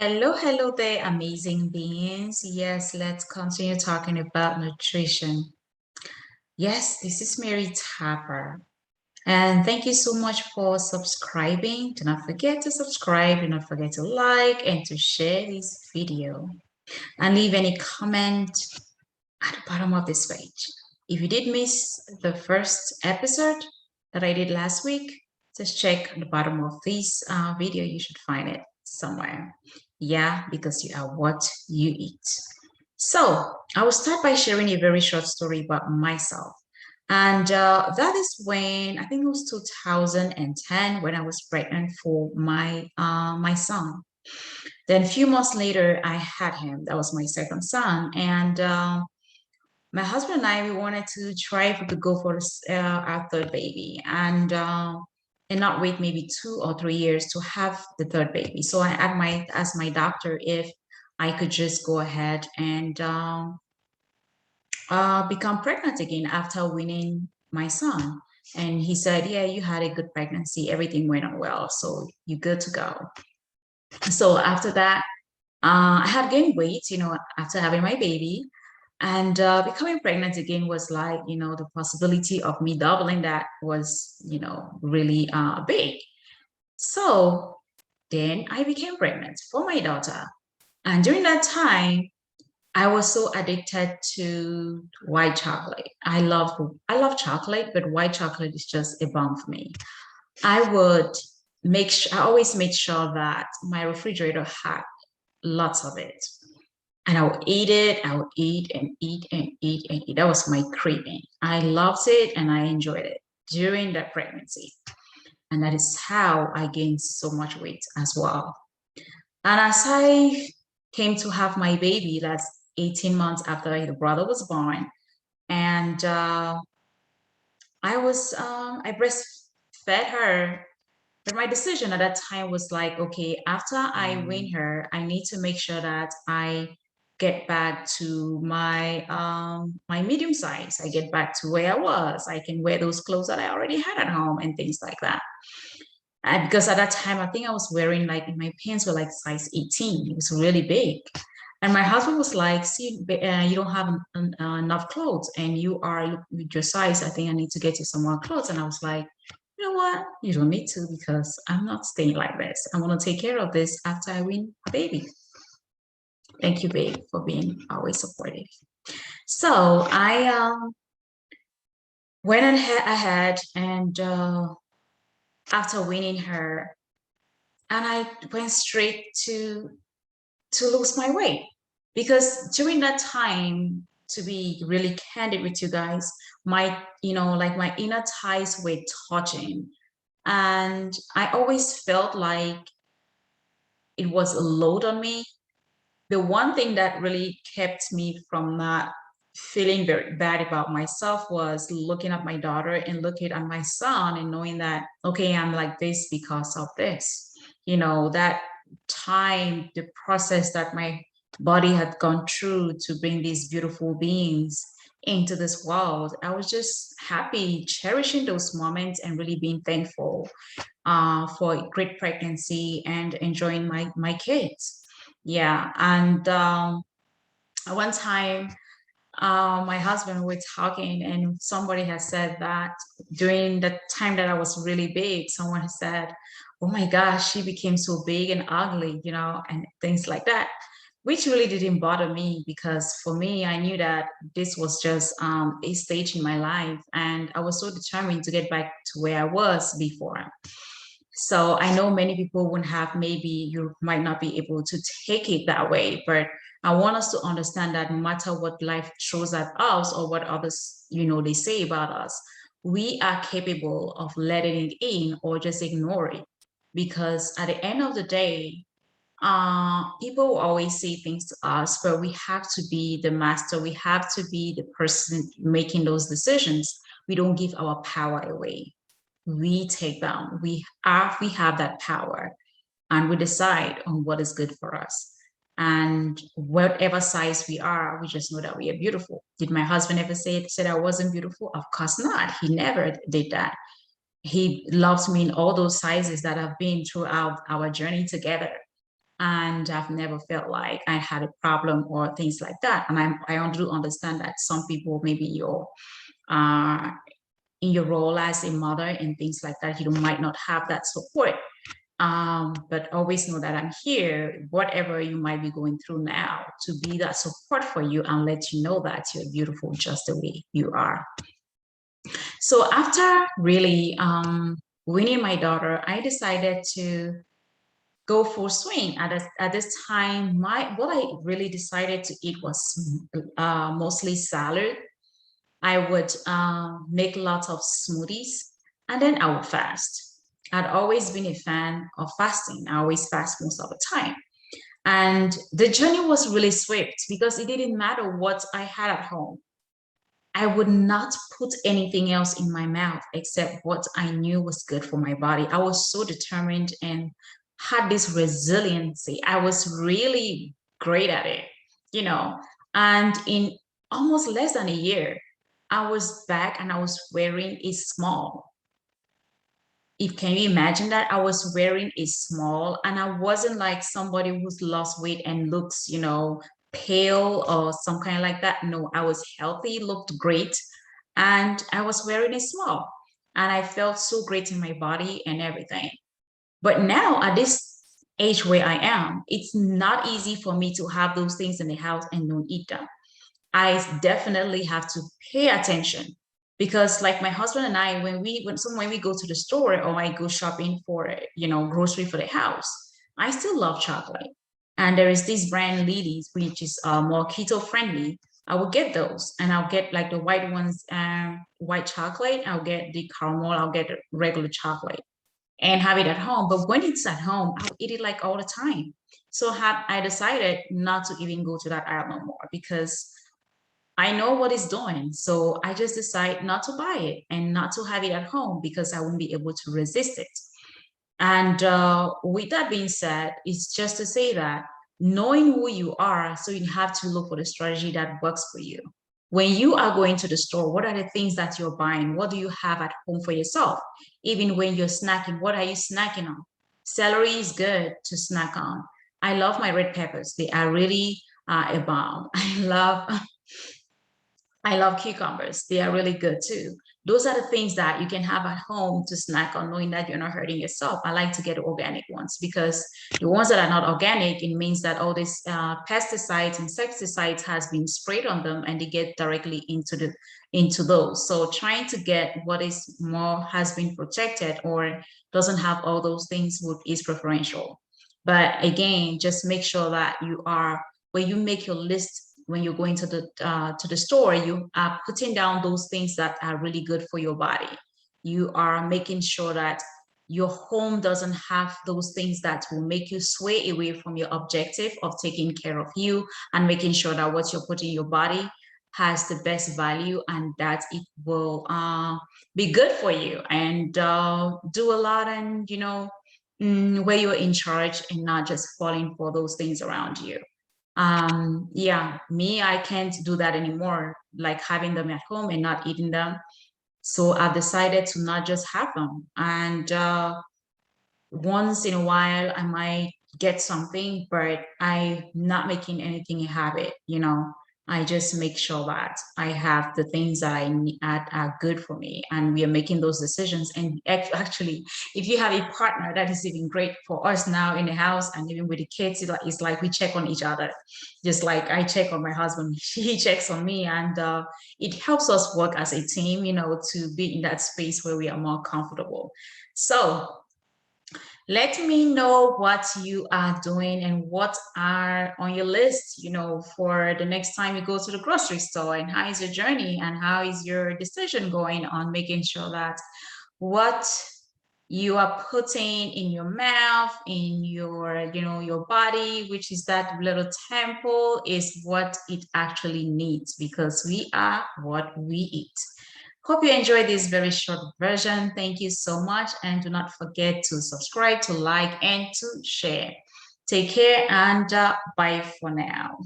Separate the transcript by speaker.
Speaker 1: Hello, hello there, amazing beings. Yes, let's continue talking about nutrition. Yes, this is Mary Tapper. And thank you so much for subscribing. Do not forget to subscribe. Do not forget to like and to share this video. And leave any comment at the bottom of this page. If you did miss the first episode that I did last week, just check the bottom of this video. You should find it somewhere. Yeah, because you are what you eat. So I will start by sharing a very short story about myself. And that is when I think it was 2010 when I was pregnant for my son. Then a few months later, I had him. That was my second son, and my husband and I, we wanted to try if we could go for our third baby and not wait maybe 2 or 3 years to have the third baby. So I asked my doctor if I could just go ahead and become pregnant again after winning my son. And he said, yeah, you had a good pregnancy. Everything went on well. So you're good to go. So after that, I had gained weight, after having my baby. And becoming pregnant again was like, the possibility of me doubling that was, really big. So then I became pregnant for my daughter. And during that time, I was so addicted to white chocolate. I love chocolate, but white chocolate is just a bomb for me. I would I always made sure that my refrigerator had lots of it. And I would eat it. I would eat and eat and eat and eat. That was my craving. I loved it and I enjoyed it during that pregnancy. And that is how I gained so much weight as well. And as I came to have my baby, that's 18 months after the brother was born, and I breastfed her. But my decision at that time was like, okay, after I win her, I need to make sure that I get back to my medium size. I get back to where I was. I can wear those clothes that I already had at home and things like that. Because at that time, I think I was wearing like my pants were like size 18. It was really big. And my husband was like, see, you don't have enough clothes and you are with your size. I think I need to get you some more clothes. And I was like, you know what? You don't need to because I'm not staying like this. I'm going to take care of this after I win a baby. Thank you, babe, for being always supportive. So I went ahead and after winning her, and I went straight to lose my weight because during that time, to be really candid with you guys, like my inner thighs were touching, and I always felt like it was a load on me. The one thing that really kept me from not feeling very bad about myself was looking at my daughter and looking at my son and knowing that, okay, I'm like this because of this. That time, the process that my body had gone through to bring these beautiful beings into this world. I was just happy, cherishing those moments and really being thankful for a great pregnancy and enjoying my kids. Yeah, and one time, my husband were talking, and somebody has said that during the time that I was really big, someone has said, "Oh my gosh, she became so big and ugly," and things like that. Which really didn't bother me because for me, I knew that this was just a stage in my life, and I was so determined to get back to where I was before. So I know many people wouldn't have, maybe you might not be able to take it that way, but I want us to understand that no matter what life throws at us or what others, they say about us, we are capable of letting it in or just ignore it. Because at the end of the day, people will always say things to us, but we have to be the master. We have to be the person making those decisions. We don't give our power away. We take them. We have that power, and we decide on what is good for us. And whatever size we are, we just know that we are beautiful. Did my husband ever said I wasn't beautiful? Of course not. He never did that. He loves me in all those sizes that have been throughout our journey together. and I've never felt like I had a problem or things like that. And I do understand that some people, maybe uh, in your role as a mother and things like that, you might not have that support. But always know that I'm here, whatever you might be going through now, to be that support for you and let you know that you're beautiful just the way you are. So after really winning my daughter, I decided to go full swing. At this time, what I really decided to eat was mostly salad. I would make lots of smoothies, and then I would fast. I'd always been a fan of fasting. I always fast most of the time. And the journey was really swift because it didn't matter what I had at home. I would not put anything else in my mouth except what I knew was good for my body. I was so determined and had this resiliency. I was really great at it, you know. And in almost less than a year, I was back and I was wearing a small. If can you imagine that I was wearing a small and I wasn't like somebody who's lost weight and looks, pale or some kind like that. No, I was healthy, looked great, and I was wearing a small. And I felt so great in my body and everything. But now at this age where I am, it's not easy for me to have those things in the house and don't eat them. I definitely have to pay attention because like my husband and I, when we go to the store or I go shopping for, grocery for the house, I still love chocolate. And there is this brand Lily's, which is more keto friendly. I will get those and I'll get like the white ones, white chocolate. I'll get the caramel, I'll get the regular chocolate and have it at home. But when it's at home, I'll eat it like all the time. So I decided not to even go to that aisle no more because I know what it's doing. So I just decide not to buy it and not to have it at home because I won't be able to resist it. And with that being said, it's just to say that knowing who you are, so you have to look for the strategy that works for you. When you are going to the store, what are the things that you're buying? What do you have at home for yourself? Even when you're snacking, what are you snacking on? Celery is good to snack on. I love my red peppers. They are really a bomb. I love cucumbers. They are really good too. Those are the things that you can have at home to snack on, knowing that you're not hurting yourself. I like to get organic ones because the ones that are not organic, it means that all these pesticides, insecticides has been sprayed on them and they get directly into those. So trying to get what is more has been protected or doesn't have all those things is preferential. But again, just make sure that when you make your list when you're going to the store, you are putting down those things that are really good for your body. You are making sure that your home doesn't have those things that will make you sway away from your objective of taking care of you and making sure that what you're putting in your body has the best value and that it will be good for you and do a lot and where you're in charge and not just falling for those things around you. Yeah, me, I can't do that anymore, like having them at home and not eating them. So I've decided to not just have them. And once in a while, I might get something, but I'm not making anything a habit. I just make sure that I have the things that I need are good for me, and we are making those decisions. And actually, if you have a partner, that is even great for us now in the house, and even with the kids, it's like we check on each other, just like I check on my husband, he checks on me, and it helps us work as a team, to be in that space where we are more comfortable. So let me know what you are doing and what are on your list, for the next time you go to the grocery store, and how is your journey and how is your decision going on making sure that what you are putting in your mouth, in your body, which is that little temple, is what it actually needs, because we are what we eat. Hope you enjoyed this very short version. Thank you so much. And do not forget to subscribe, to like, and to share. Take care and bye for now.